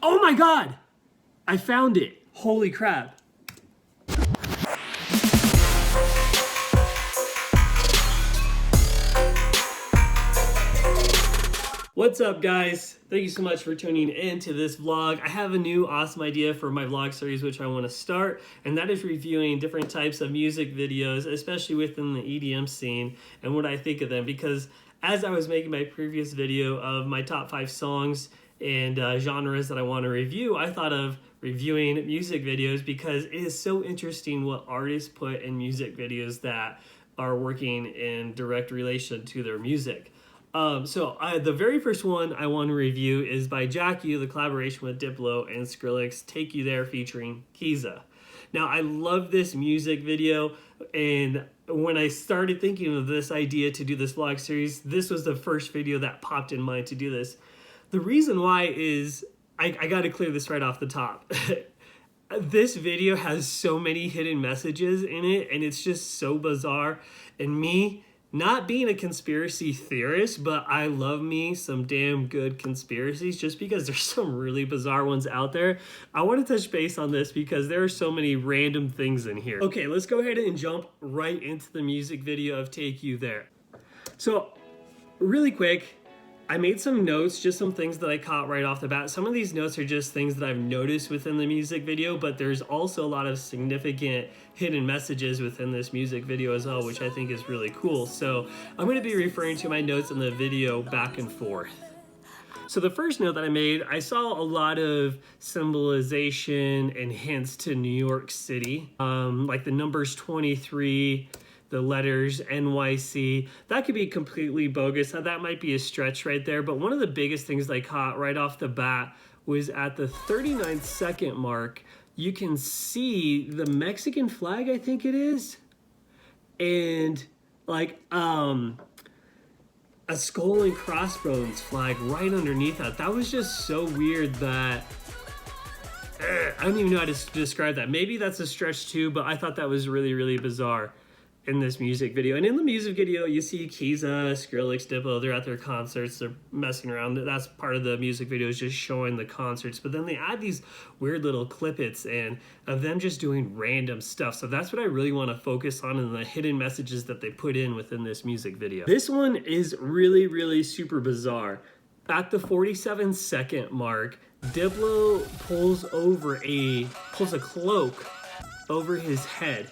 Oh my God! I found it. Holy crap. What's up, guys? Thank you so much for tuning in to this vlog. I have a new awesome idea for my vlog series which I want to start, and that is reviewing different types of music videos, especially within the EDM scene, and what I think of them. Because as I was making my previous video of my top 5 songs and genres that I want to review, I thought of reviewing music videos because it is so interesting what artists put in music videos that are working in direct relation to their music. The very first one I want to review is by Jack U, the collaboration with Diplo and Skrillex, Take You There featuring Kiza. Now, I love this music video, and when I started thinking of this idea to do this vlog series, this was the first video that popped in mind to do this. The reason why is, I got to clear this right off the top. This video has so many hidden messages in it, and it's just so bizarre, and me, not being a conspiracy theorist, but I love me some damn good conspiracies just because there's some really bizarre ones out there. I want to touch base on this because there are so many random things in here. Okay, let's go ahead and jump right into the music video of Take You There. So, really quick, I made some notes, just some things that I caught right off the bat. Some of these notes are just things that I've noticed within the music video, but there's also a lot of significant hidden messages within this music video as well, which I think is really cool. So I'm going to be referring to my notes in the video back and forth. So the first note that I made, I saw a lot of symbolization and hints to New York City, like the numbers 23, the letters NYC. That could be completely bogus. That might be a stretch right there. But one of the biggest things I caught right off the bat was at the 39-second mark, you can see the Mexican flag, I think it is, and like a skull and crossbones flag right underneath that. That was just so weird that I don't even know how to describe that. Maybe that's a stretch too, but I thought that was really, really bizarre in this music video. And in the music video, you see Kiza, Skrillex, Diplo, they're at their concerts, they're messing around. That's part of the music video, is just showing the concerts. But then they add these weird little clippets and of them just doing random stuff. So that's what I really want to focus on, in the hidden messages that they put in within this music video. This one is really, really super bizarre. At the 47-second mark, Diplo pulls a cloak over his head.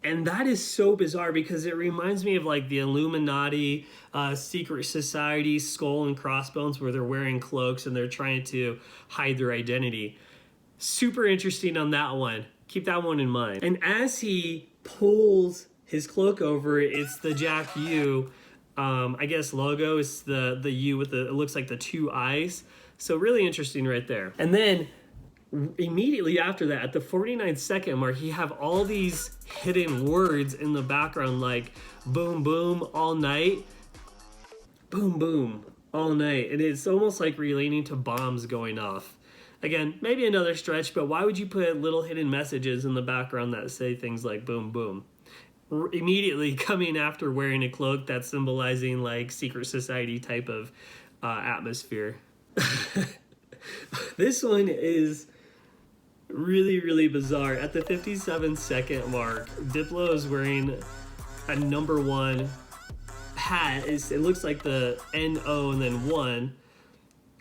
And that is so bizarre because it reminds me of like the Illuminati, secret society, skull and crossbones, where they're wearing cloaks and they're trying to hide their identity. Super interesting on that one. Keep that one in mind. And as he pulls his cloak over, it's the Jack U, I guess logo. It's the U with it looks like the 2 eyes. So really interesting right there. And then immediately after that, at the 49-second mark, you have all these hidden words in the background, like boom boom all night, boom boom all night, and it's almost like relating to bombs going off. Again, maybe another stretch, but why would you put little hidden messages in the background that say things like boom boom? Immediately coming after wearing a cloak that's symbolizing like secret society type of atmosphere. This one is really, really bizarre. At the 57-second mark, Diplo is wearing a number 1 hat. It looks like the N-O and then 1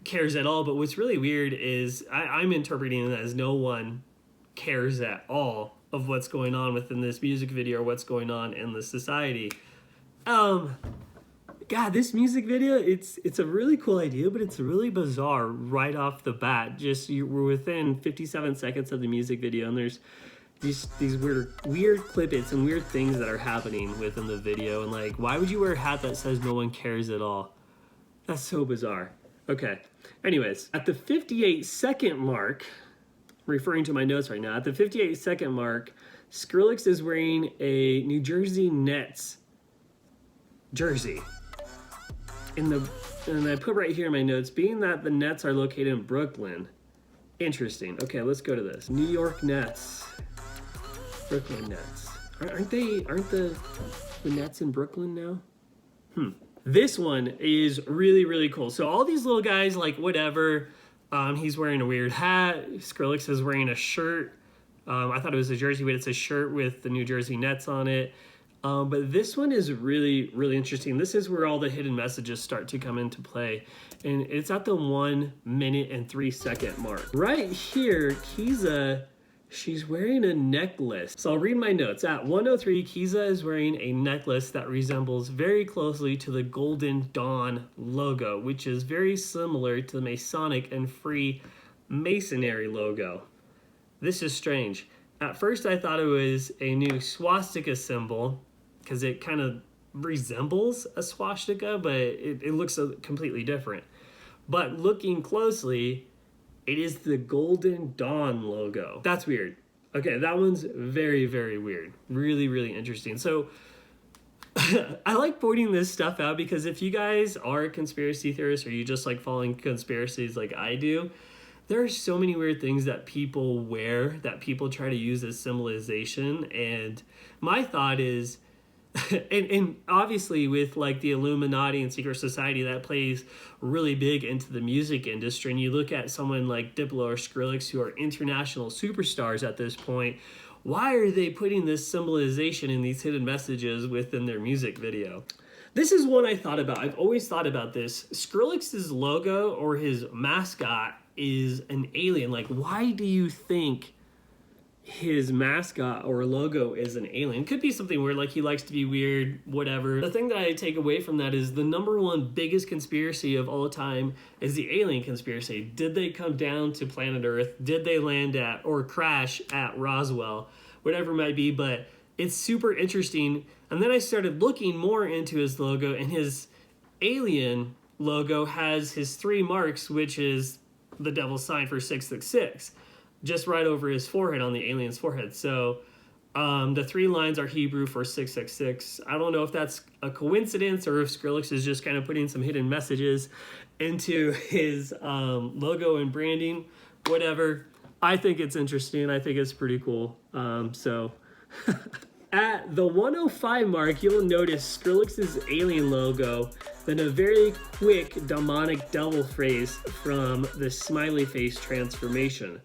cares at all. But what's really weird is I'm interpreting it as no one cares at all of what's going on within this music video or what's going on in the society. God, this music video, it's a really cool idea, but it's really bizarre right off the bat. Just we're within 57 seconds of the music video, and there's these weird clip-its and weird things that are happening within the video. And like, why would you wear a hat that says no one cares at all? That's so bizarre. Okay. Anyways, at the 58-second mark, referring to my notes right now, at the 58-second mark, Skrillex is wearing a New Jersey Nets jersey. And I put right here in my notes, being that the Nets are located in Brooklyn. Interesting. Okay, let's go to this. New York Nets. Brooklyn Nets. Aren't the Nets in Brooklyn now? This one is really, really cool. So all these little guys, like whatever, He's wearing a weird hat. Skrillex is wearing a shirt. I thought it was a jersey, but it's a shirt with the New Jersey Nets on it. But this one is really, really interesting. This is where all the hidden messages start to come into play. And it's at the 1 minute and 3 second mark. Right here, Kiza, she's wearing a necklace. So I'll read my notes. At 1:03, Kiza is wearing a necklace that resembles very closely to the Golden Dawn logo, which is very similar to the Masonic and Free Masonry logo. This is strange. At first, I thought it was a new swastika symbol because it kind of resembles a swastika, but it looks completely different. But looking closely, it is the Golden Dawn logo. That's weird. Okay, that one's very, very weird. Really, really interesting. So I like pointing this stuff out because if you guys are conspiracy theorists or you just like following conspiracies like I do, there are so many weird things that people wear that people try to use as symbolization. And my thought is, and obviously with like the Illuminati and secret society, that plays really big into the music industry. And you look at someone like Diplo or Skrillex, who are international superstars at this point, why are they putting this symbolization in these hidden messages within their music video? This is one I thought about. I've always thought about this. Skrillex's logo or his mascot is an alien. Like, why do you think his mascot or logo is an alien? Could be something weird, like he likes to be weird, whatever. The thing that I take away from that is the number one biggest conspiracy of all time is the alien conspiracy. Did they come down to planet Earth? Did they land at or crash at Roswell? Whatever it might be, but it's super interesting. And then I started looking more into his logo, and his alien logo has his 3 marks, which is the devil's sign for 666, just right over his forehead, on the alien's forehead. So the 3 lines are Hebrew for 666. I don't know if that's a coincidence or if Skrillex is just kind of putting some hidden messages into his logo and branding, whatever. I think it's interesting. I think it's pretty cool. At the 105 mark, you'll notice Skrillex's alien logo, then a very quick demonic devil phrase from the smiley face transformation.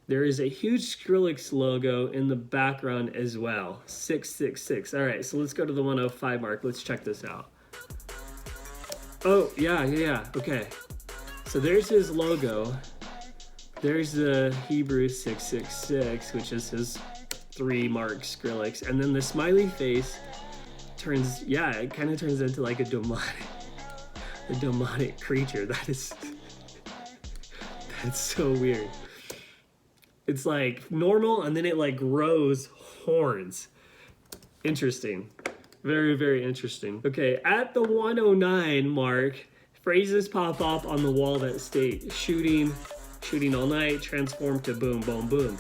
There is a huge Skrillex logo in the background as well, 666. All right, so let's go to the 105 mark. Let's check this out. Oh, yeah, okay. So there's his logo. There's the Hebrew 666, which is his 3 mark Skrillex, and then the smiley face turns, it kind of turns into like a demonic creature. That's so weird. It's like normal, and then it like grows horns. Interesting. Very, very interesting. Okay, at the 109 mark, phrases pop up on the wall that state shooting all night, transform to boom, boom, boom.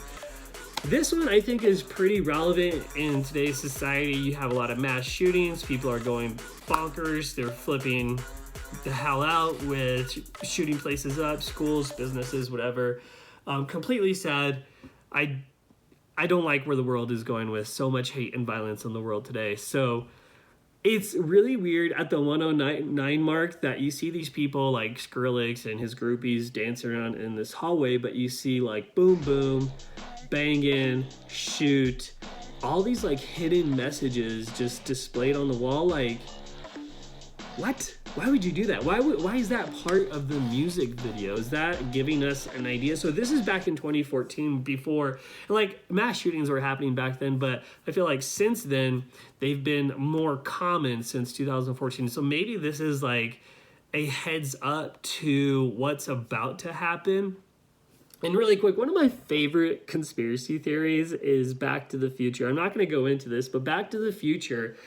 This one I think is pretty relevant in today's society. You have a lot of mass shootings. People are going bonkers. They're flipping the hell out with shooting places up, schools, businesses, whatever. Completely sad. I don't like where the world is going with so much hate and violence in the world today. So it's really weird at the 109 mark that you see these people like Skrillex and his groupies dancing around in this hallway, but you see like boom, boom, banging, shoot, all these like hidden messages just displayed on the wall. Like, what? Why would you do that? Why is that part of the music video? Is that giving us an idea? So this is back in 2014, before, like, mass shootings were happening back then, but I feel like since then they've been more common since 2014. So maybe this is like a heads up to what's about to happen. And really quick, one of my favorite conspiracy theories is Back to the Future. I'm not going to go into this, but Back to the Future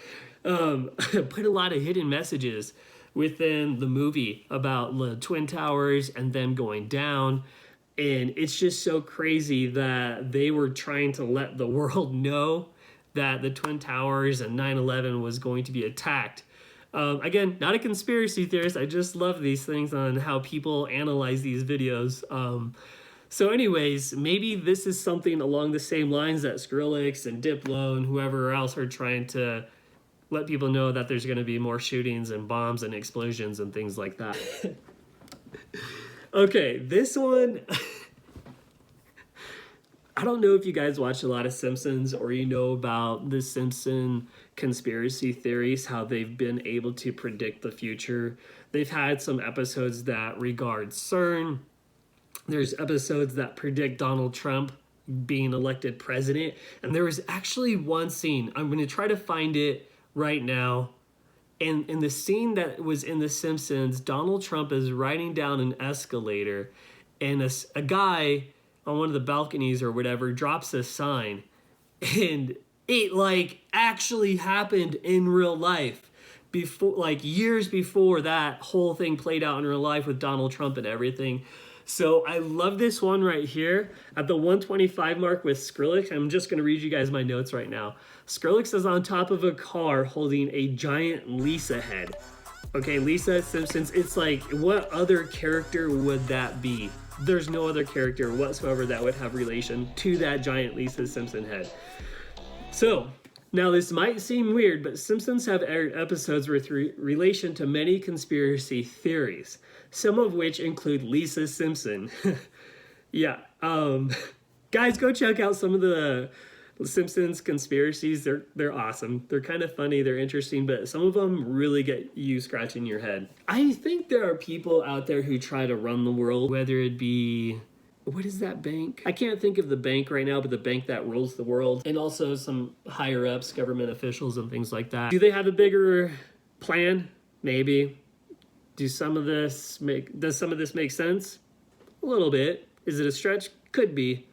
put a lot of hidden messages within the movie about the Twin Towers and them going down. And it's just so crazy that they were trying to let the world know that the Twin Towers and 9/11 was going to be attacked. Again, not a conspiracy theorist. I just love these things on how people analyze these videos. So anyways, maybe this is something along the same lines that Skrillex and Diplo and whoever else are trying to let people know that there's going to be more shootings and bombs and explosions and things like that. Okay, this one. I don't know if you guys watch a lot of Simpsons or you know about the Simpson conspiracy theories, how they've been able to predict the future. They've had some episodes that regard CERN. There's episodes that predict Donald Trump being elected president. And there was actually one scene, I'm going to try to find it right now. And in the scene that was in The Simpsons, Donald Trump is riding down an escalator and a guy on one of the balconies or whatever drops a sign, and it like actually happened in real life before, like years before that whole thing played out in real life with Donald Trump and everything. So I love this one right here at the 125 mark with Skrillex. I'm just going to read you guys my notes right now. Skrillex is on top of a car holding a giant Lisa head. Okay, Lisa Simpsons. It's like, what other character would that be? There's no other character whatsoever that would have relation to that giant Lisa Simpson head. So, now this might seem weird, but Simpsons have aired episodes with relation to many conspiracy theories, some of which include Lisa Simpson. Yeah, guys, go check out some of the Simpsons conspiracies. They're awesome. They're kind of funny, they're interesting, but some of them really get you scratching your head. I think there are people out there who try to run the world, whether it be, what is that bank? I can't think of the bank right now, but the bank that rules the world, and also some higher ups, government officials and things like that. Do they have a bigger plan? Maybe. Does some of this make sense? A little bit. Is it a stretch? Could be.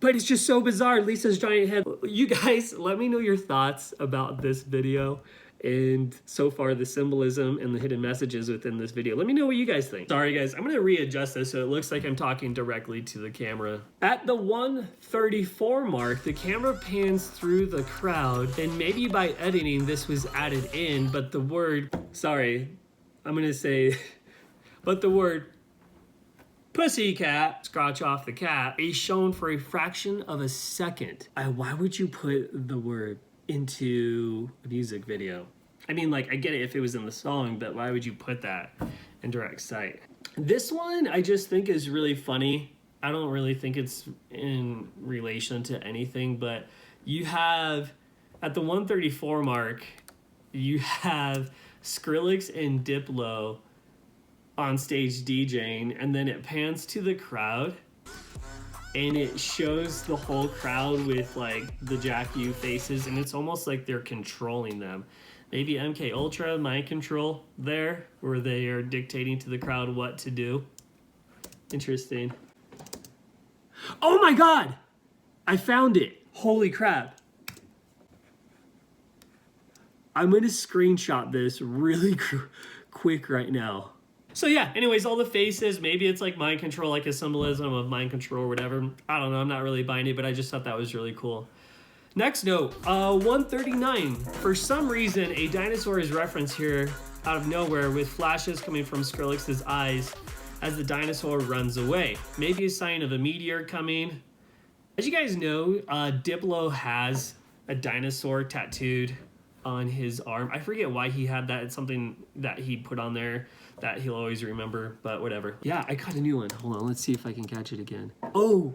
But it's just so bizarre, Lisa's giant head. You guys, let me know your thoughts about this video and so far the symbolism and the hidden messages within this video. Let me know what you guys think. Sorry guys, I'm gonna readjust this so it looks like I'm talking directly to the camera. At the 134 mark, the camera pans through the crowd, and maybe by editing this was added in, but the word, sorry, I'm gonna say, but the word pussycat, scratch off the cat, is shown for a fraction of a second. Why would you put the word into a music video? I mean, like, I get it if it was in the song, but why would you put that in direct sight? This one I just think is really funny. I don't really think it's in relation to anything, but you have, at the 134 mark, you have Skrillex and Diplo on stage DJing, and then it pans to the crowd and it shows the whole crowd with like the Jack U faces, and it's almost like they're controlling them. Maybe MK Ultra mind control there, where they are dictating to the crowd what to do. Interesting. Oh my god, I found it. Holy crap. I'm gonna screenshot this really quick right now. So yeah, anyways, all the faces, maybe it's like mind control, like a symbolism of mind control or whatever. I don't know, I'm not really buying it, but I just thought that was really cool. Next note, 139. For some reason, a dinosaur is referenced here out of nowhere with flashes coming from Skrillex's eyes as the dinosaur runs away. Maybe a sign of a meteor coming. As you guys know, Diplo has a dinosaur tattooed on his arm. I forget why he had that. It's something that he put on there that he'll always remember, but whatever. Yeah, I got a new one. Hold on, let's see if I can catch it again. Oh!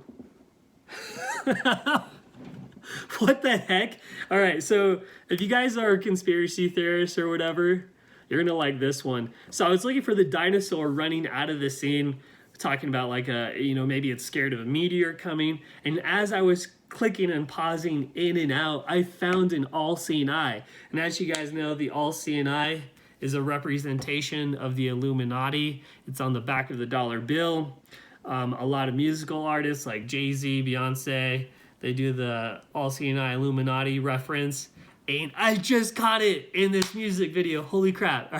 What the heck? All right, so if you guys are conspiracy theorists or whatever, you're gonna like this one. So I was looking for the dinosaur running out of the scene, talking about like maybe it's scared of a meteor coming. And as I was clicking and pausing in and out, I found an all-seeing eye. And as you guys know, the all-seeing eye is a representation of the Illuminati. It's on the back of the dollar bill. A lot of musical artists like Jay-Z, Beyonce, they do the all-seeing eye Illuminati reference. And I just caught it in this music video. Holy crap.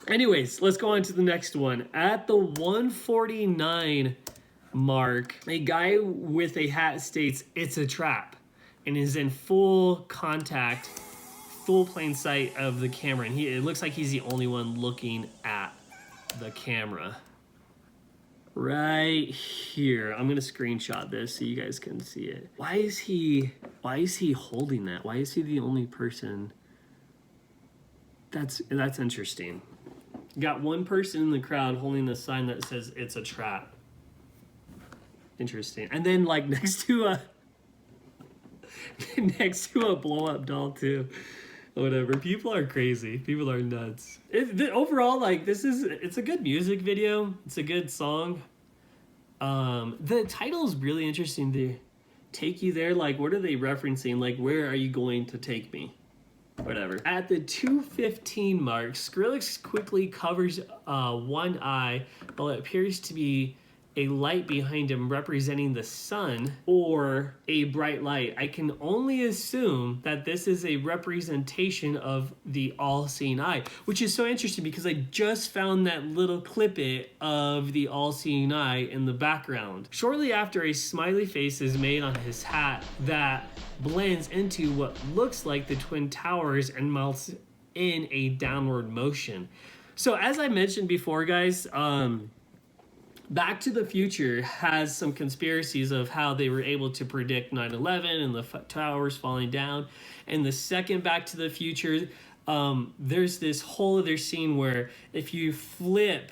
Anyways, let's go on to the next one. At the 149 mark, a guy with a hat states, "It's a trap," and is in full contact, full plain sight of the camera. And it looks like he's the only one looking at the camera. Right here. I'm gonna screenshot this so you guys can see it. Why is he holding that? Why is he the only person? That's interesting. Got one person in the crowd holding the sign that says it's a trap. Interesting. And then like next to a blow up doll too. Whatever. People are crazy. People are nuts. Overall, like it's a good music video. It's a good song. The title is really interesting to take you there. Like, what are they referencing? Like, where are you going to take me? Whatever. At the 2:15 mark, Skrillex quickly covers one eye while it appears to be a light behind him representing the sun or a bright light. I can only assume that this is a representation of the all-seeing eye, which is so interesting because I just found that little clip of the all-seeing eye in the background. Shortly after, a smiley face is made on his hat that blends into what looks like the Twin Towers and melts in a downward motion. So as I mentioned before, guys, Back to the Future has some conspiracies of how they were able to predict 9/11 and the towers falling down. And the second Back to the Future, there's this whole other scene where if you flip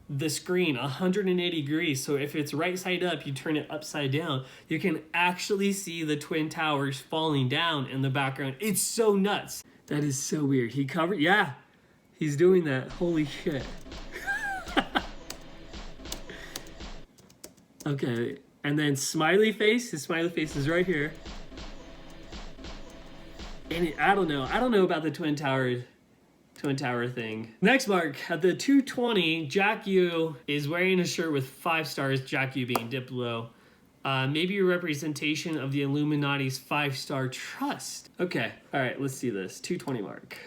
the screen 180 degrees, so if it's right side up, you turn it upside down, you can actually see the Twin Towers falling down in the background. It's so nuts. That is so weird. Yeah, he's doing that. Holy shit. Okay, and then smiley face. His smiley face is right here. And I don't know about the Twin Tower thing. Next mark, at the 2:20, Jack U is wearing a shirt with 5 stars, Jack U being Diplo. Maybe a representation of the Illuminati's 5-star trust. Okay, all right, let's see this. 2:20 mark.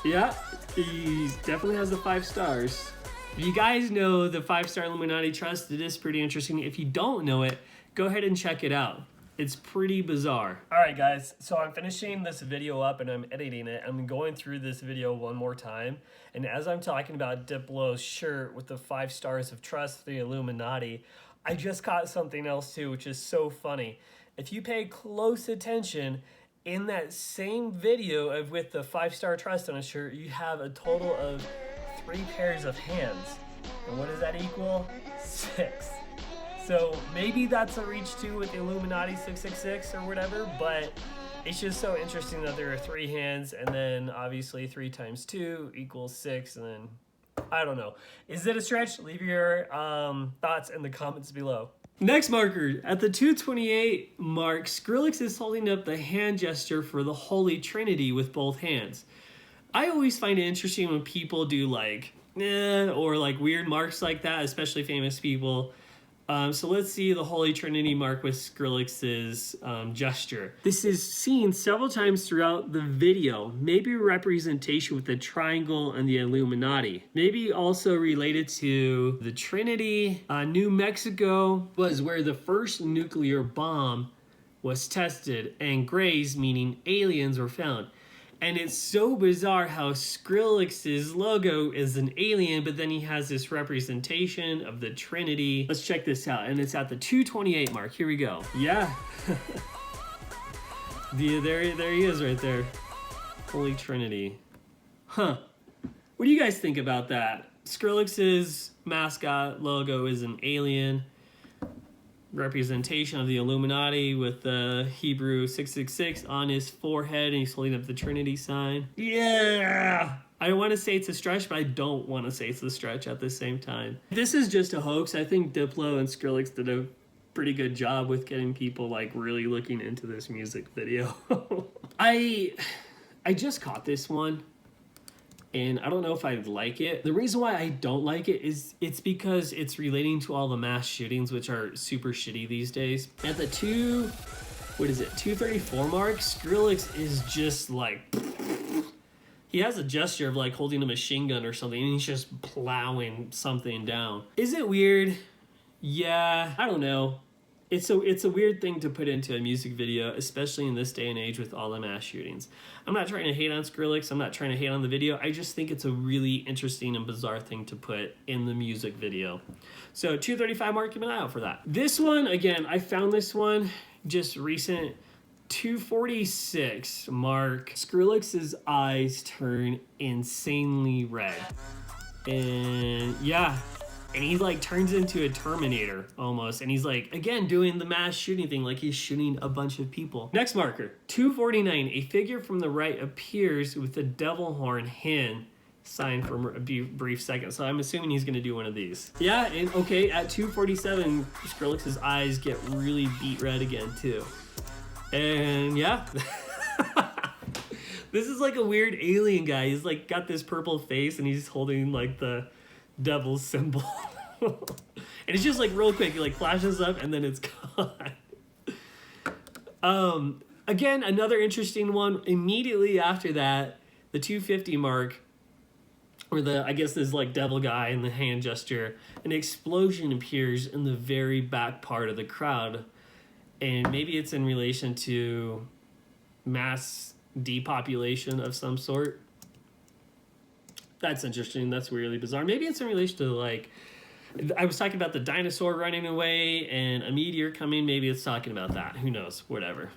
Yeah, he definitely has the 5 stars. If you guys know the 5-star Illuminati trust, it is pretty interesting. If you don't know it, go ahead and check it out. It's pretty bizarre. All right, guys, so I'm finishing this video up and I'm editing it. I'm going through this video one more time. And as I'm talking about Diplo's shirt with the 5 stars of trust, the Illuminati, I just caught something else too, which is so funny. If you pay close attention, in that same video of with the 5-star trust on a shirt, you have a total of 3 pairs of hands. And what does that equal? 6. So maybe that's a reach too with the Illuminati 666 or whatever, but it's just so interesting that there are 3 hands, and then obviously 3 times 2 equals 6, and then I don't know. Is it a stretch? Leave your thoughts in the comments below. Next marker, at the 2:28 mark, Skrillex is holding up the hand gesture for the Holy Trinity with both hands. I always find it interesting when people do like, or like weird marks like that, especially famous people. So let's see the Holy Trinity mark with Skrillex's gesture. This is seen several times throughout the video. Maybe a representation with the triangle and the Illuminati. Maybe also related to the Trinity. New Mexico was where the first nuclear bomb was tested, and grays, meaning aliens, were found. And it's so bizarre how Skrillex's logo is an alien, but then he has this representation of the Trinity. Let's check this out. And it's at the 2:28 mark. Here we go. Yeah. There he is right there. Holy Trinity. Huh. What do you guys think about that? Skrillex's mascot logo is an alien. Representation of the Illuminati with the Hebrew 666 on his forehead, and he's holding up the Trinity sign. Yeah! I want to say it's a stretch, but I don't want to say it's a stretch at the same time. This is just a hoax. I think Diplo and Skrillex did a pretty good job with getting people like really looking into this music video. I just caught this one, and I don't know if I like it. The reason why I don't like it is it's because it's relating to all the mass shootings, which are super shitty these days. At the 2:34 mark, Skrillex is just like, he has a gesture of like holding a machine gun or something, and he's just plowing something down. Is it weird? Yeah, I don't know. It's a weird thing to put into a music video, especially in this day and age with all the mass shootings. I'm not trying to hate on Skrillex. I'm not trying to hate on the video. I just think it's a really interesting and bizarre thing to put in the music video. So 2:35 mark, keep an eye out for that. This one, again, I found this one just recent 246 mark, Skrillex's eyes turn insanely red. And yeah, and he like turns into a Terminator almost. And he's like, again, doing the mass shooting thing, like he's shooting a bunch of people. Next marker, 249, a figure from the right appears with a devil horn hand sign for a brief second. So I'm assuming he's gonna do one of these. Yeah, and okay, at 247, Skrillex's eyes get really beat red again too. And yeah. This is like a weird alien guy. He's like got this purple face and he's holding like the devil's symbol. And it's just like real quick, he like flashes up and then it's gone. Again, another interesting one. Immediately after that, the 250 mark, or I guess this like devil guy in the hand gesture, an explosion appears in the very back part of the crowd. And maybe it's in relation to mass depopulation of some sort. That's interesting. That's really bizarre. Maybe it's in relation to, like, I was talking about the dinosaur running away and a meteor coming. Maybe it's talking about that. Who knows? Whatever.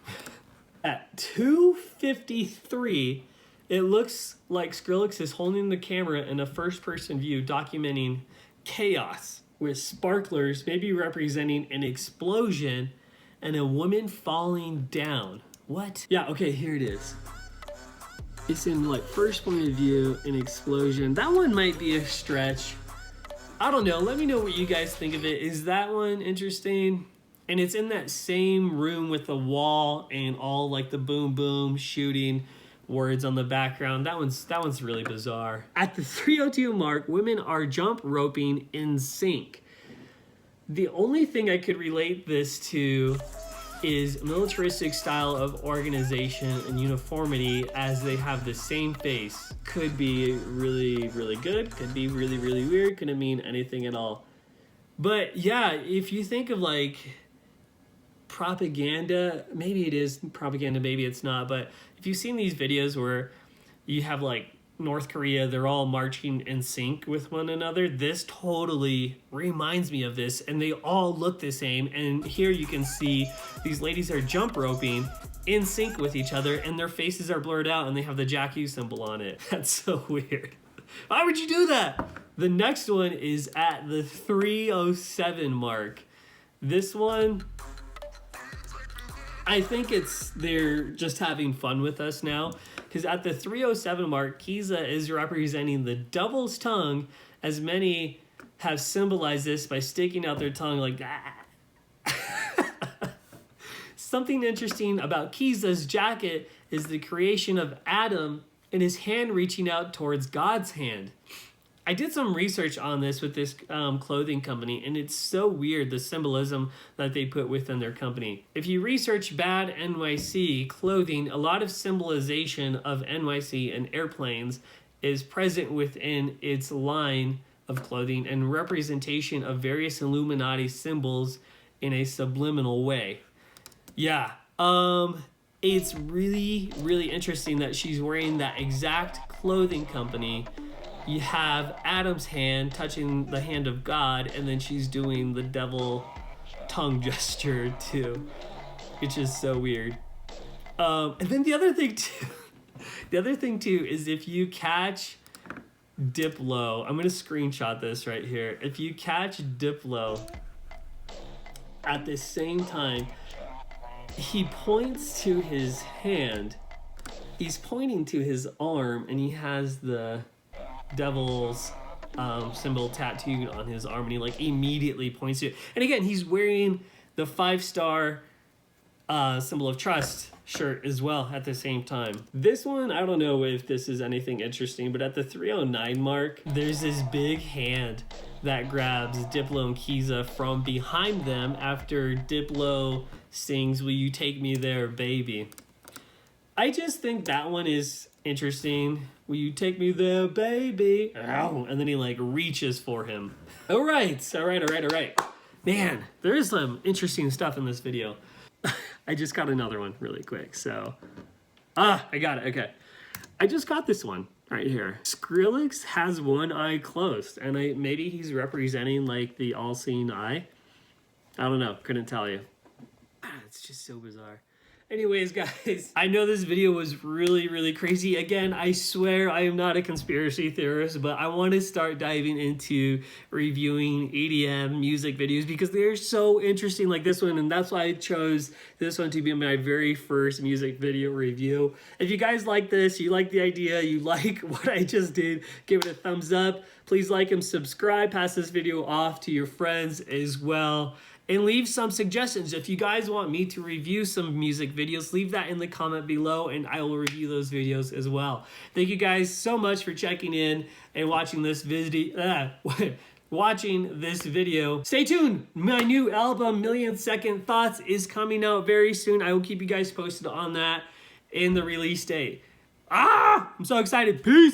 At 253, it looks like Skrillex is holding the camera in a first-person view, documenting chaos with sparklers maybe representing an explosion and a woman falling down. What? Yeah, okay, here it is. It's in like first point of view, an explosion. That one might be a stretch. I don't know. Let me know what you guys think of it. Is that one interesting? And it's in that same room with the wall and all like the boom boom shooting words on the background. That one's really bizarre. At the 302 mark, women are jump roping in sync. The only thing I could relate this to is militaristic style of organization and uniformity, as they have the same face. Could be really, really good, could be really, really weird, couldn't mean anything at all. But yeah, if you think of like propaganda, maybe it is propaganda, maybe it's not, but if you've seen these videos where you have like North Korea, they're all marching in sync with one another, this totally reminds me of this, and they all look the same. And here you can see these ladies are jump roping in sync with each other, and their faces are blurred out and they have the Jack U symbol on it. That's so weird. Why would you do that? The next one is at the 307 mark. This one, I think they're just having fun with us now, because at the 307 mark, Kiza is representing the devil's tongue, as many have symbolized this by sticking out their tongue like that. Something interesting about Kiza's jacket is the creation of Adam and his hand reaching out towards God's hand. I did some research on this with this clothing company, and it's so weird, the symbolism that they put within their company. If you research bad NYC clothing, a lot of symbolization of NYC and airplanes is present within its line of clothing and representation of various Illuminati symbols in a subliminal way. Yeah, it's really, really interesting that she's wearing that exact clothing company. You have Adam's hand touching the hand of God, and then she's doing the devil tongue gesture too, which is so weird. And then the other thing too is if you catch Diplo, I'm gonna screenshot this right here. If you catch Diplo at the same time, he points to his hand. He's pointing to his arm, and he has the devil's symbol tattooed on his arm, and he like immediately points to it. And again, he's wearing the 5-star symbol of trust shirt as well at the same time. This one, I don't know if this is anything interesting, but at the 309 mark, there's this big hand that grabs Diplo and Kiza from behind them after Diplo sings "Will You Take Me There, Baby?" I just think that one is interesting. Will you take me there, baby? Ow. And then he like reaches for him. All right. Man, there is some interesting stuff in this video. I just got another one really quick. So, I got it. Okay. I just got this one right here. Skrillex has one eye closed, and maybe he's representing like the all-seeing eye. I don't know. Couldn't tell you. It's just so bizarre. Anyways, guys, I know this video was really crazy. Again, I swear I am not a conspiracy theorist, but I want to start diving into reviewing EDM music videos because they're so interesting like this one, and that's why I chose this one to be my very first music video review. If you guys like this, you like the idea, you like what I just did, give it a thumbs up. Please like and subscribe, pass this video off to your friends as well. And leave some suggestions. If you guys want me to review some music videos, leave that in the comment below and I will review those videos as well. Thank you guys so much for checking in and watching this video. Stay tuned. My new album, Million Second Thoughts, is coming out very soon. I will keep you guys posted on that and the release date. I'm so excited. Peace.